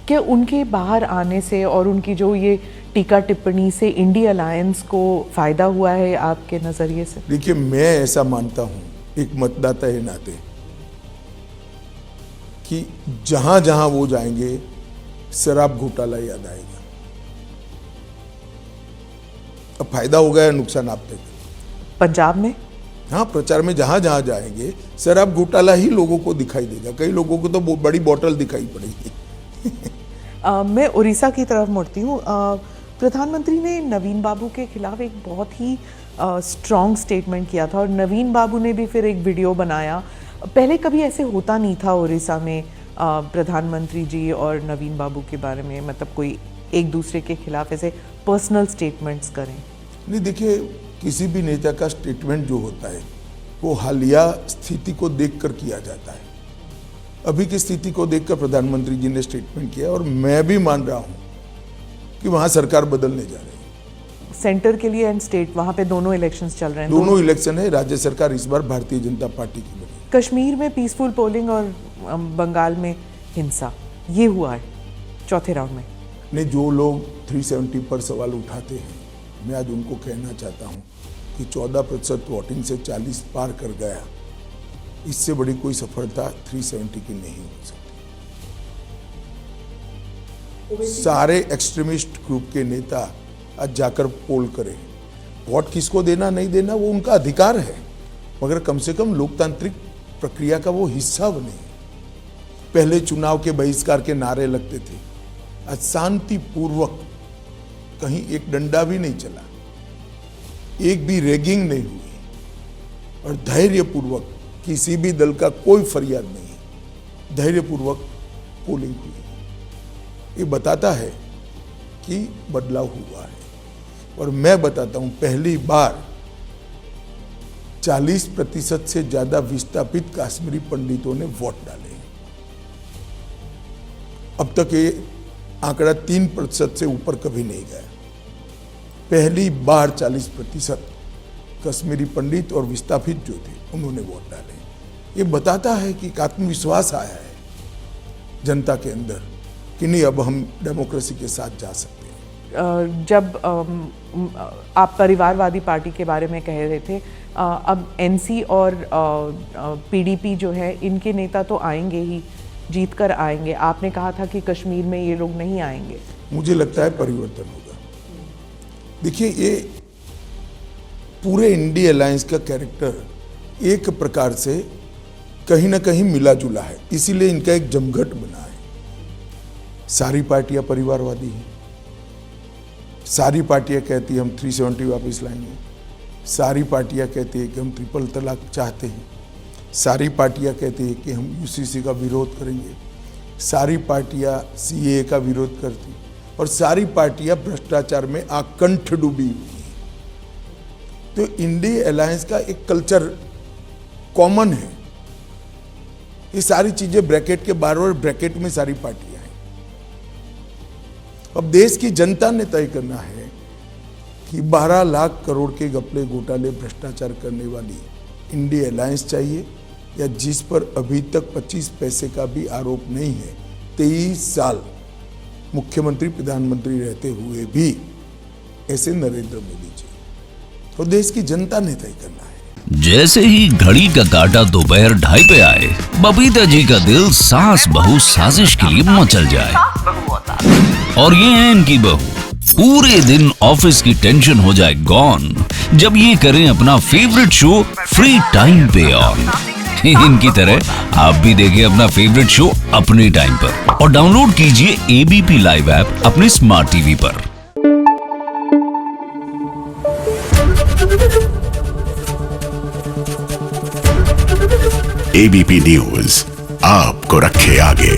क्या उनके बाहर आने से और उनकी जो ये टीका टिप्पणी से इंडी अलायंस को फायदा हुआ है आपके नजरिए से? देखिए, मैं ऐसा मानता हूं एक मतदाता के नाते कि जहां जहां वो जाएंगे शराब घोटाला याद आएगा। अब फायदा होगा या नुकसान आप तक? पंजाब में हाँ, प्रचार में जहां जहां जाएंगे शराब घोटाला ही लोगों को दिखाई देगा। कई लोगों को तो बड़ी बोतल दिखाई पड़ेगी। मैं उड़ीसा की तरफ मुड़ती हूँ। प्रधानमंत्री ने नवीन बाबू के खिलाफ एक बहुत ही स्ट्रॉन्ग स्टेटमेंट किया था और नवीन बाबू ने भी फिर एक वीडियो बनाया। पहले कभी ऐसे होता नहीं था उड़ीसा में प्रधानमंत्री जी और नवीन बाबू के बारे में, मतलब कोई एक दूसरे के खिलाफ ऐसे पर्सनल स्टेटमेंट्स करें। नहीं, देखिए, किसी भी नेता का स्टेटमेंट जो होता है वो हालिया स्थिति को देखकर किया जाता है। अभी की स्थिति को देखकर प्रधानमंत्री जी ने स्टेटमेंट किया और मैं भी मान रहा हूं कि वहां सरकार बदलने जा रही है। सेंटर के लिए एंड स्टेट, वहां पे दोनों इलेक्शंस चल रहे हैं। दोनों इलेक्शन है। राज्य सरकार इस बार भारतीय जनता पार्टी की बनी। कश्मीर में पीसफुल पोलिंग और बंगाल में हिंसा, ये हुआ है चौथे राउंड में। नहीं, जो लोग 370 पर सवाल उठाते हैं, मैं आज उनको कहना चाहता हूं कि 14% वोटिंग से 40 पार कर गया। इससे बड़ी कोई सफलता 370 की नहीं हो सकती। सारे एक्सट्रीमिस्ट ग्रुप के नेता आज जाकर पोल करें। वोट किसको देना नहीं देना वो उनका अधिकार है, मगर कम से कम लोकतांत्रिक प्रक्रिया का वो हिस्सा बने। पहले चुनाव के बहिष्कार के नारे लगते थे, आज शांतिपूर्वक कहीं एक डंडा भी नहीं चला, एक भी रैगिंग नहीं हुई और धैर्यपूर्वक किसी भी दल का कोई फरियाद नहीं, धैर्यपूर्वक पोलिंग हुई। ये बताता है कि बदलाव हुआ है। और मैं बताता हूं, पहली बार 40% से ज्यादा विस्थापित कश्मीरी पंडितों ने वोट डाले। अब तक ये आंकड़ा 3% से ऊपर कभी नहीं गया। पहली बार 40% कश्मीरी पंडित और विस्थापित जो थे उन्होंने वोट डाले। ये बताता है कि आत्मविश्वास आया है जनता के अंदर कि नहीं, अब हम डेमोक्रेसी के साथ जा सकते हैं। जब आप परिवारवादी पार्टी के बारे में कह रहे थे, अब एनसी और पीडीपी जो है, इनके नेता तो आएंगे ही, जीत कर आएंगे। आपने कहा था कि कश्मीर में ये लोग नहीं आएंगे। मुझे लगता है परिवर्तन होगा। देखिए, ये पूरे इंडी अलायंस का कैरेक्टर एक प्रकार से कहीं ना कहीं मिला जुला है, इसीलिए इनका एक जमघट बना है। सारी पार्टियां परिवारवादी हैं, सारी पार्टियां कहती हैं हम 370 वापस लाएंगे, सारी पार्टियां कहती हैं कि हम ट्रिपल तलाक चाहते हैं, सारी पार्टियां कहती हैं कि हम यूसीसी का विरोध करेंगे, सारी पार्टियां सीएए का विरोध करती और सारी पार्टियां भ्रष्टाचार में आकंठ डूबी हुई हैं। तो इंडी अलायंस का एक कल्चर कॉमन है। ये सारी चीजें ब्रैकेट के बाहर और ब्रैकेट में सारी पार्टियां हैं। अब देश की जनता ने तय करना है कि 12 लाख करोड़ के घपले घोटाले भ्रष्टाचार करने वाली इंडी अलायंस चाहिए, या जिस पर अभी तक 25 पैसे का भी आरोप नहीं है, 23 साल मुख्यमंत्री प्रधानमंत्री रहते हुए भी ऐसे नरेंद्र मोदी जी। तो देश की जनता ने तय करना है। जैसे ही घड़ी का काटा दोपहर 2:30 पे आए, बबीता जी का दिल सास बहू साजिश के लिए मचल जाए। और ये है इनकी बहू, पूरे दिन ऑफिस की टेंशन हो जाए गॉन जब ये करें अपना फेवरेट शो फ्री टाइम पे ऑन। इनकी तरह आप भी देखिए अपना फेवरेट शो अपने टाइम पर और डाउनलोड कीजिए एबीपी लाइव ऐप अपने स्मार्ट टीवी पर। एबीपी न्यूज आपको रखे आगे।